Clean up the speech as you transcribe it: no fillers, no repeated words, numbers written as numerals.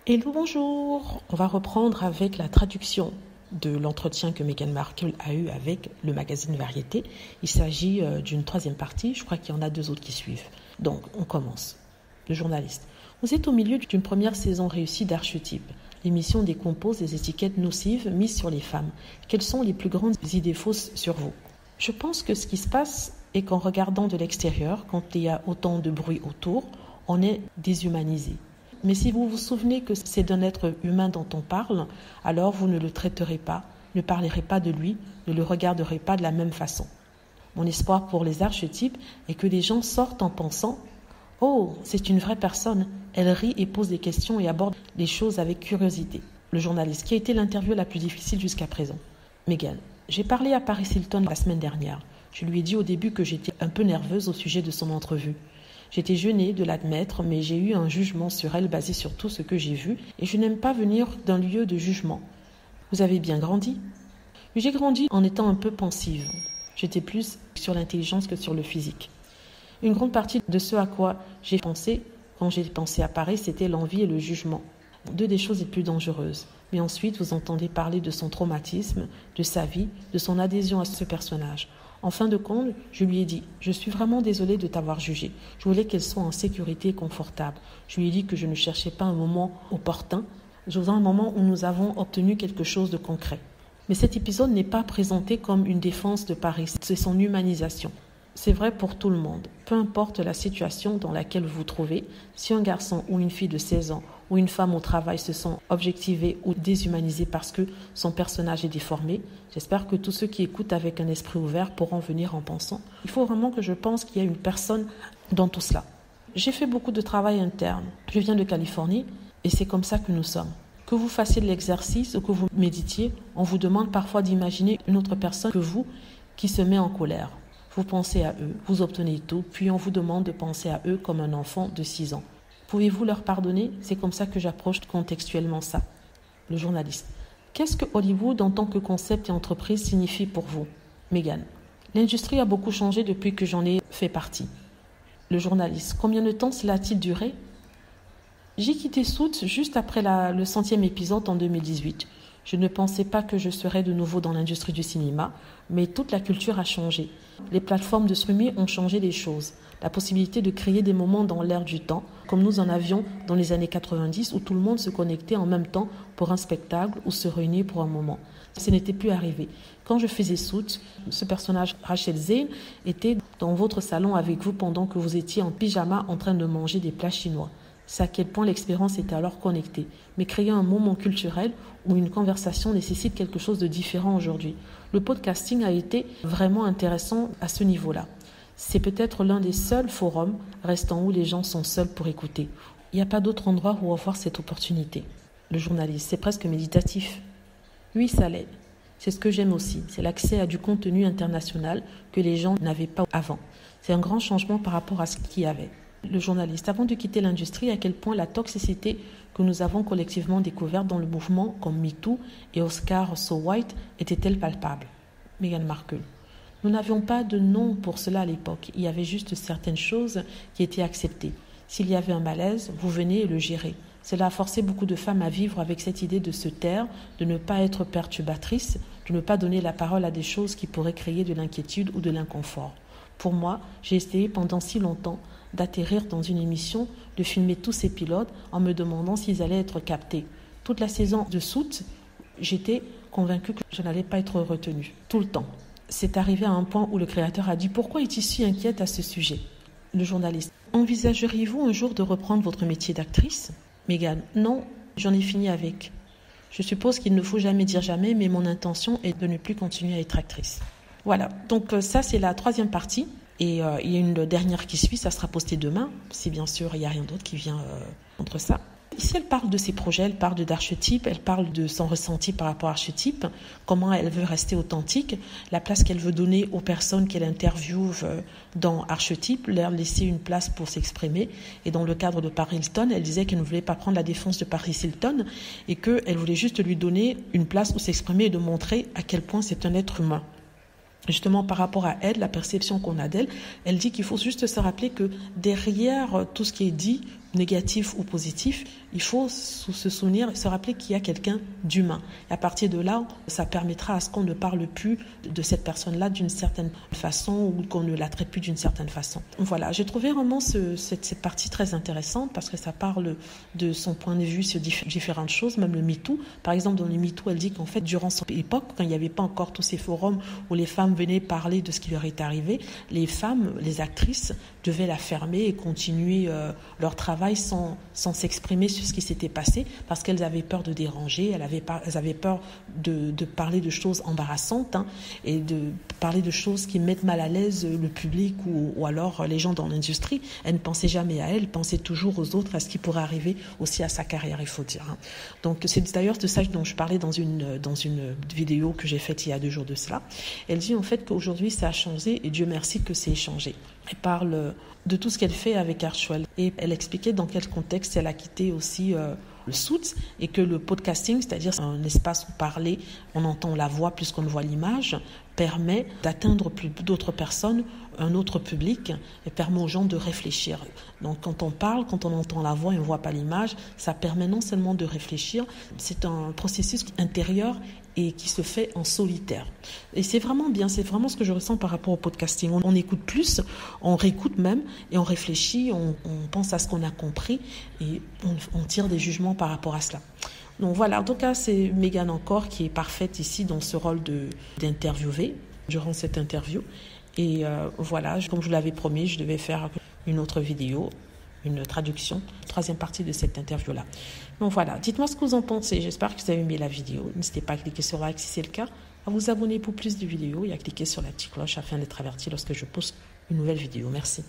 Hello, bonjour. On va reprendre avec la traduction de l'entretien que Meghan Markle a eu avec le magazine Variété. Il s'agit d'une troisième partie. Je crois qu'il y en a deux autres qui suivent. Donc, on commence. Le journaliste. Vous êtes au milieu d'une première saison réussie d'Archetype. L'émission décompose les étiquettes nocives mises sur les femmes. Quelles sont les plus grandes idées fausses sur vous? Je pense que ce qui se passe est qu'en regardant de l'extérieur, quand il y a autant de bruit autour, on est déshumanisé. Mais si vous vous souvenez que c'est d'un être humain dont on parle, alors vous ne le traiterez pas, ne parlerez pas de lui, ne le regarderez pas de la même façon. Mon espoir pour les archétypes est que les gens sortent en pensant « Oh, c'est une vraie personne, elle rit et pose des questions et aborde les choses avec curiosité. » Le journaliste, qui a été l'interview la plus difficile jusqu'à présent. Meghan, j'ai parlé à Paris Hilton la semaine dernière. Je lui ai dit au début que j'étais un peu nerveuse au sujet de son entrevue. J'étais gênée de l'admettre, mais j'ai eu un jugement sur elle basé sur tout ce que j'ai vu et je n'aime pas venir d'un lieu de jugement. Vous avez bien grandi? J'ai grandi en étant un peu pensive. J'étais plus sur l'intelligence que sur le physique. Une grande partie de ce à quoi j'ai pensé quand j'ai pensé à Paris, c'était l'envie et le jugement. Deux des choses les plus dangereuses. Mais ensuite, vous entendez parler de son traumatisme, de sa vie, de son adhésion à ce personnage. En fin de compte, je lui ai dit « Je suis vraiment désolée de t'avoir jugée. Je voulais qu'elle soit en sécurité et confortable. » Je lui ai dit que je ne cherchais pas un moment opportun. Je voulais un moment où nous avons obtenu quelque chose de concret. Mais cet épisode n'est pas présenté comme une défense de Paris. C'est son humanisation. C'est vrai pour tout le monde. Peu importe la situation dans laquelle vous vous trouvez, si un garçon ou une fille de 16 ans ou une femme au travail se sent objectivés ou déshumanisés parce que son personnage est déformé, j'espère que tous ceux qui écoutent avec un esprit ouvert pourront venir en pensant. Il faut vraiment que je pense qu'il y a une personne dans tout cela. J'ai fait beaucoup de travail interne. Je viens de Californie et c'est comme ça que nous sommes. Que vous fassiez de l'exercice ou que vous méditiez, on vous demande parfois d'imaginer une autre personne que vous qui se met en colère. Vous pensez à eux, vous obtenez tout, puis on vous demande de penser à eux comme un enfant de 6 ans. Pouvez-vous leur pardonner? C'est comme ça que j'approche contextuellement ça. Le journaliste. Qu'est-ce que Hollywood en tant que concept et entreprise signifie pour vous? Meghan. L'industrie a beaucoup changé depuis que j'en ai fait partie. Le journaliste. Combien de temps cela a-t-il duré? J'ai quitté Suits juste après le 100e épisode en 2018. Je ne pensais pas que je serais de nouveau dans l'industrie du cinéma, mais toute la culture a changé. Les plateformes de streaming ont changé les choses. La possibilité de créer des moments dans l'air du temps, comme nous en avions dans les années 90 où tout le monde se connectait en même temps pour un spectacle ou se réunir pour un moment. Ce n'était plus arrivé. Quand je faisais Suits, ce personnage, Rachel Zane, était dans votre salon avec vous pendant que vous étiez en pyjama en train de manger des plats chinois. C'est à quel point l'expérience était alors connectée. Mais créer un moment culturel où une conversation nécessite quelque chose de différent aujourd'hui. Le podcasting a été vraiment intéressant à ce niveau-là. C'est peut-être l'un des seuls forums restant où les gens sont seuls pour écouter. Il n'y a pas d'autre endroit où avoir cette opportunité. Le journaliste, c'est presque méditatif. Oui, ça l'est. C'est ce que j'aime aussi. C'est l'accès à du contenu international que les gens n'avaient pas avant. C'est un grand changement par rapport à ce qu'il y avait. Le journaliste, avant de quitter l'industrie, à quel point la toxicité que nous avons collectivement découverte dans le mouvement comme MeToo et Oscar So White était-elle palpable? Meghan Markle. Nous n'avions pas de nom pour cela à l'époque. Il y avait juste certaines choses qui étaient acceptées. S'il y avait un malaise, vous venez et le gérez. Cela a forcé beaucoup de femmes à vivre avec cette idée de se taire, de ne pas être perturbatrice, de ne pas donner la parole à des choses qui pourraient créer de l'inquiétude ou de l'inconfort. Pour moi, j'ai essayé pendant si longtemps d'atterrir dans une émission, de filmer tous ces pilotes en me demandant s'ils allaient être captés. Toute la saison de Suits, j'étais convaincue que je n'allais pas être retenue, tout le temps. C'est arrivé à un point où le créateur a dit « Pourquoi es-tu si inquiète à ce sujet ?» Le journaliste. Envisageriez-vous un jour de reprendre votre métier d'actrice? Meghan. Non, j'en ai fini avec. Je suppose qu'il ne faut jamais dire jamais, mais mon intention est de ne plus continuer à être actrice. Voilà, donc ça c'est la troisième partie. Et il y a une dernière qui suit, ça sera posté demain, si bien sûr il n'y a rien d'autre qui vient entre ça. Ici elle parle de ses projets, elle parle d'Archetype, elle parle de son ressenti par rapport à Archetype, comment elle veut rester authentique, la place qu'elle veut donner aux personnes qu'elle interviewe dans Archetype, leur laisser une place pour s'exprimer. Et dans le cadre de Paris Hilton, elle disait qu'elle ne voulait pas prendre la défense de Paris Hilton et qu'elle voulait juste lui donner une place où s'exprimer et de montrer à quel point c'est un être humain. Justement, par rapport à elle, la perception qu'on a d'elle, elle dit qu'il faut juste se rappeler que derrière tout ce qui est dit négatif ou positif, il faut se souvenir, se rappeler qu'il y a quelqu'un d'humain. Et à partir de là, ça permettra à ce qu'on ne parle plus de cette personne-là d'une certaine façon ou qu'on ne la traite plus d'une certaine façon. Voilà, j'ai trouvé vraiment cette partie très intéressante parce que ça parle de son point de vue sur différentes choses, même le MeToo. Par exemple, dans le MeToo, elle dit qu'en fait, durant son époque, quand il n'y avait pas encore tous ces forums où les femmes venaient parler de ce qui leur est arrivé, les femmes, les actrices, devaient la fermer et continuer leur travail sans s'exprimer sur ce qui s'était passé parce qu'elles avaient peur de déranger, elles avaient peur de parler de choses embarrassantes et de parler de choses qui mettent mal à l'aise le public ou alors les gens dans l'industrie. Elles ne pensaient jamais à elles, pensaient toujours aux autres, à ce qui pourrait arriver aussi à sa carrière, il faut dire. Donc c'est d'ailleurs de ça dont je parlais dans une vidéo que j'ai faite il y a 2 jours de cela. Elle dit en fait qu'aujourd'hui ça a changé et Dieu merci que c'est changé. Elle parle de tout ce qu'elle fait avec Archwell et elle expliquait dans quel contexte elle a quitté aussi le Suits et que le podcasting, c'est-à-dire un espace où parler, on entend la voix plus qu'on ne voit l'image, permet d'atteindre plus d'autres personnes, un autre public et permet aux gens de réfléchir. Donc quand on parle, quand on entend la voix et on ne voit pas l'image, ça permet non seulement de réfléchir, c'est un processus intérieur et qui se fait en solitaire. Et c'est vraiment bien, c'est vraiment ce que je ressens par rapport au podcasting. On écoute plus, on réécoute même et on réfléchit, on pense à ce qu'on a compris et on tire des jugements par rapport à cela. Donc voilà, en tout cas, c'est Megan encore qui est parfaite ici dans ce rôle d'interviewer durant cette interview. Et voilà, comme je vous l'avais promis, je devais faire une autre vidéo, une traduction, 3e partie de cette interview-là. Donc voilà, dites-moi ce que vous en pensez. J'espère que vous avez aimé la vidéo. N'hésitez pas à cliquer sur like si c'est le cas, à vous abonner pour plus de vidéos et à cliquer sur la petite cloche afin d'être averti lorsque je poste une nouvelle vidéo. Merci.